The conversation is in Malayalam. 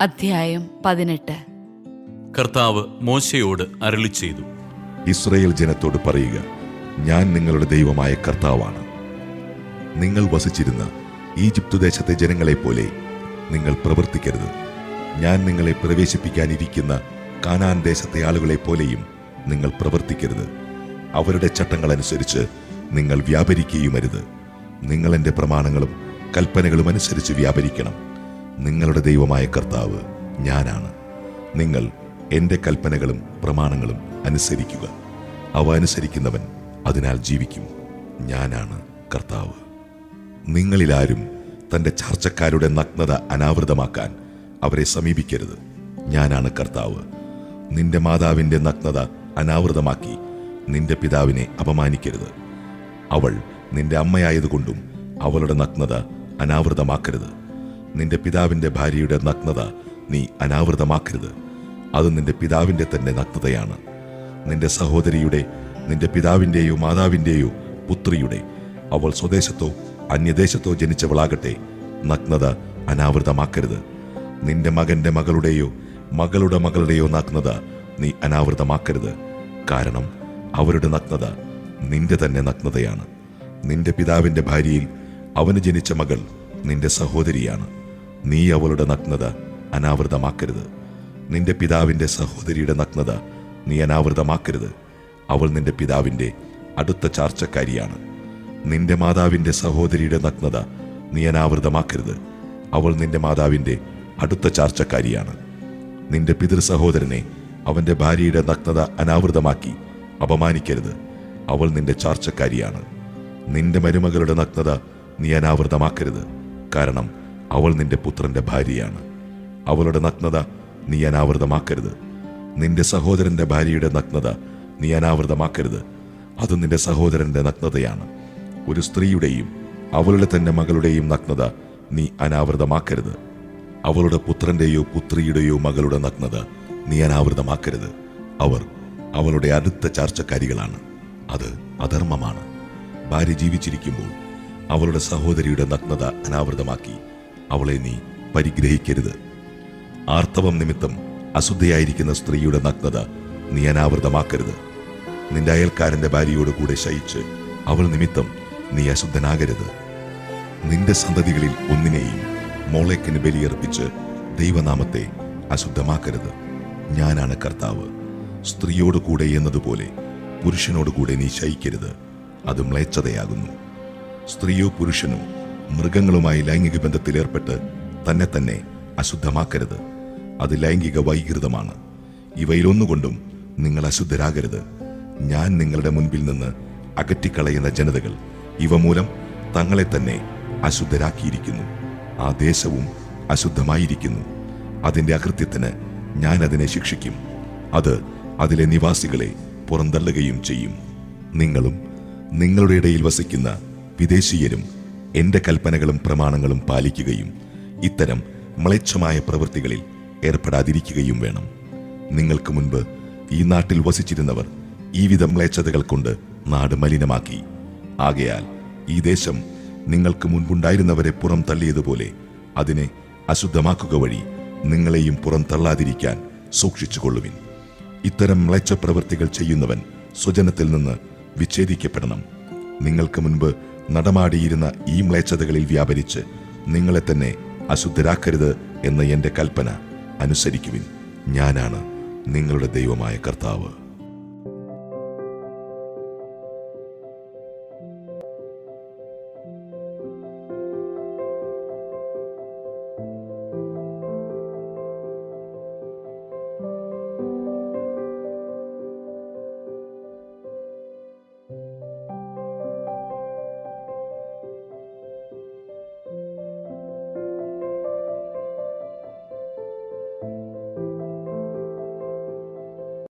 അധ്യായം 18. കർത്താവ് മോശയോട് അരുളിച്ചെയ്തു, ഇസ്രായേൽ ജനത്തോട് പറയുക, ഞാൻ നിങ്ങളുടെ ദൈവമായ കർത്താവാണ്. നിങ്ങൾ വസിച്ചിരുന്ന ഈജിപ്തു ദേശത്തെ ജനങ്ങളെപ്പോലെ നിങ്ങൾ പ്രവർത്തിക്കരുത്. ഞാൻ നിങ്ങളെ പ്രവേശിപ്പിക്കാനിരിക്കുന്ന കാനാൻ ദേശത്തെ ആളുകളെപ്പോലെയും നിങ്ങൾ പ്രവർത്തിക്കരുത്. അവരുടെ ചട്ടങ്ങളനുസരിച്ച് നിങ്ങൾ വ്യാപരിക്കുകയുമരുത്. നിങ്ങൾ എൻ്റെ പ്രമാണങ്ങളും കൽപ്പനകളും അനുസരിച്ച് വ്യാപരിക്കണം. നിങ്ങളുടെ ദൈവമായ കർത്താവ് ഞാനാണ്. നിങ്ങൾ എൻ്റെ കൽപ്പനകളും പ്രമാണങ്ങളും അനുസരിക്കുക. അവ അനുസരിക്കുന്നവൻ അതിനാൽ ജീവിക്കും. ഞാനാണ് കർത്താവ്. നിങ്ങളിലാരും തൻ്റെ ചാർച്ചക്കാരുടെ നഗ്നത അനാവൃതമാക്കാൻ അവരെ സമീപിക്കരുത്. ഞാനാണ് കർത്താവ്. നിന്റെ മാതാവിൻ്റെ നഗ്നത അനാവൃതമാക്കി നിന്റെ പിതാവിനെ അപമാനിക്കരുത്. അവൾ നിന്റെ അമ്മയായതുകൊണ്ടും അവളുടെ നഗ്നത അനാവൃതമാക്കരുത്. നിന്റെ പിതാവിൻ്റെ ഭാര്യയുടെ നഗ്നത നീ അനാവൃതമാക്കരുത്. അത് നിന്റെ പിതാവിൻ്റെ തന്നെ നഗ്നതയാണ്. നിന്റെ സഹോദരിയുടെ, നിന്റെ പിതാവിൻ്റെയോ മാതാവിൻ്റെയോ പുത്രിയുടെ, അവൾ സ്വദേശത്തോ അന്യദേശത്തോ ജനിച്ചവളാകട്ടെ, നഗ്നത അനാവൃതമാക്കരുത്. നിന്റെ മകൻ്റെ മകളുടെയോ മകളുടെ മകളുടെയോ നഗ്നത നീ അനാവൃതമാക്കരുത്. കാരണം അവരുടെ നഗ്നത നിന്റെ തന്നെ നഗ്നതയാണ്. നിന്റെ പിതാവിൻ്റെ ഭാര്യയിൽ അവന് ജനിച്ച മകൾ നിന്റെ സഹോദരിയാണ്. നീ അവളുടെ നഗ്നത അനാവൃതമാക്കരുത്. നിന്റെ പിതാവിൻ്റെ സഹോദരിയുടെ നഗ്നത നീ അനാവൃതമാക്കരുത്. അവൾ നിന്റെ പിതാവിൻ്റെ അടുത്ത ചാർച്ചക്കാരിയാണ്. നിന്റെ മാതാവിൻ്റെ സഹോദരിയുടെ നഗ്നത നീ അനാവൃതമാക്കരുത്. അവൾ നിന്റെ മാതാവിൻ്റെ അടുത്ത ചാർച്ചക്കാരിയാണ്. നിന്റെ പിതൃ സഹോദരനെ അവൻ്റെ ഭാര്യയുടെ നഗ്നത അനാവൃതമാക്കി അപമാനിക്കരുത്. അവൾ നിന്റെ ചാർച്ചക്കാരിയാണ്. നിന്റെ മരുമകളുടെ നഗ്നത നീ അനാവൃതമാക്കരുത്. കാരണം അവൾ നിന്റെ പുത്രന്റെ ഭാര്യയാണ്. അവളുടെ നഗ്നത നീ അനാവൃതമാക്കരുത്. നിന്റെ സഹോദരന്റെ ഭാര്യയുടെ നഗ്നത നീ അനാവൃതമാക്കരുത്. അത് നിന്റെ സഹോദരന്റെ നഗ്നതയാണ്. ഒരു സ്ത്രീയുടെയും അവളുടെ തന്നെ മകളുടെയും നഗ്നത നീ അനാവൃതമാക്കരുത്. അവളുടെ പുത്രന്റെയോ പുത്രിയുടെയോ മകളുടെ നഗ്നത നീ അനാവൃതമാക്കരുത്. അവർ അവളുടെ അടുത്ത ചാർച്ചക്കാരികളാണ്. അത് അധർമ്മമാണ്. ഭാര്യ ജീവിച്ചിരിക്കുമ്പോൾ അവളുടെ സഹോദരിയുടെ നഗ്നത അനാവൃതമാക്കി അവളെ നീ പരിഗ്രഹിക്കരുത്. ആർത്തവം നിമിത്തം അശുദ്ധയായിരിക്കുന്ന സ്ത്രീയുടെ നഗ്നത നീ അനാവൃതമാക്കരുത്. നിന്റെ അയൽക്കാരന്റെ ഭാര്യയോട് കൂടെ ശയിച്ച് അവൾ നിമിത്തം നീ അശുദ്ധനാകരുത്. നിന്റെ സന്തതികളിൽ ഒന്നിനെയും മോളേക്കിന് ബലിയർപ്പിച്ച് ദൈവനാമത്തെ അശുദ്ധമാക്കരുത്. ഞാനാണ് കർത്താവ്. സ്ത്രീയോട് കൂടെ എന്നതുപോലെ പുരുഷനോട് കൂടെ നീ ശയിക്കരുത്. അത് മ്ലേച്ഛതയാകുന്നു. സ്ത്രീയോ പുരുഷനോ മൃഗങ്ങളുമായി ലൈംഗിക ബന്ധത്തിൽ ഏർപ്പെട്ട് തന്നെ തന്നെ അശുദ്ധമാക്കരുത്. അത് ലൈംഗിക വൈകൃതമാണ്. ഇവയിലൊന്നുകൊണ്ടും നിങ്ങൾ അശുദ്ധരാകരുത്. ഞാൻ നിങ്ങളുടെ മുൻപിൽ നിന്ന് അകറ്റിക്കളയുന്ന ജനതകൾ ഇവ മൂലം തങ്ങളെ തന്നെ അശുദ്ധരാക്കിയിരിക്കുന്നു. ആ ദേശവും അശുദ്ധമായിരിക്കുന്നു. അതിൻ്റെ അകൃത്യത്തിന് ഞാൻ അതിനെ ശിക്ഷിക്കും. അത് അതിലെ നിവാസികളെ പുറന്തള്ളുകയും ചെയ്യും. നിങ്ങളും നിങ്ങളുടെ ഇടയിൽ വസിക്കുന്ന വിദേശീയരും എൻ്റെ കൽപ്പനകളും പ്രമാണങ്ങളും പാലിക്കുകയും ഇത്തരം മ്ലേച്ഛമായ പ്രവൃത്തികളിൽ ഏർപ്പെടാതിരിക്കുകയും വേണം. നിങ്ങൾക്ക് മുൻപ് ഈ നാട്ടിൽ വസിച്ചിരുന്നവർ ഈ വിധം മ്ലേച്ഛതകൾ കൊണ്ട് നാട് മലിനമാക്കി. ആകയാൽ ഈ ദേശം നിങ്ങൾക്ക് മുൻപുണ്ടായിരുന്നവരെ പുറം തള്ളിയതുപോലെ അതിനെ അശുദ്ധമാക്കുക വഴി നിങ്ങളെയും പുറം തള്ളാതിരിക്കാൻ സൂക്ഷിച്ചുകൊള്ളുവിൻ. ഇത്തരം മ്ലേച്ഛ പ്രവൃത്തികൾ ചെയ്യുന്നവൻ സ്വജനത്തിൽ നിന്ന് വിച്ഛേദിക്കപ്പെടണം. നിങ്ങൾക്ക് മുൻപ് നടമാടിയിരുന്ന ഈ മ്ലേച്ഛതകളിൽ വ്യാപരിച്ച് നിങ്ങളെ തന്നെ അശുദ്ധരാക്കരുത് എന്ന എൻ്റെ കൽപ്പന അനുസരിക്കുവിൻ. ഞാനാണ് നിങ്ങളുടെ ദൈവമായ കർത്താവ്.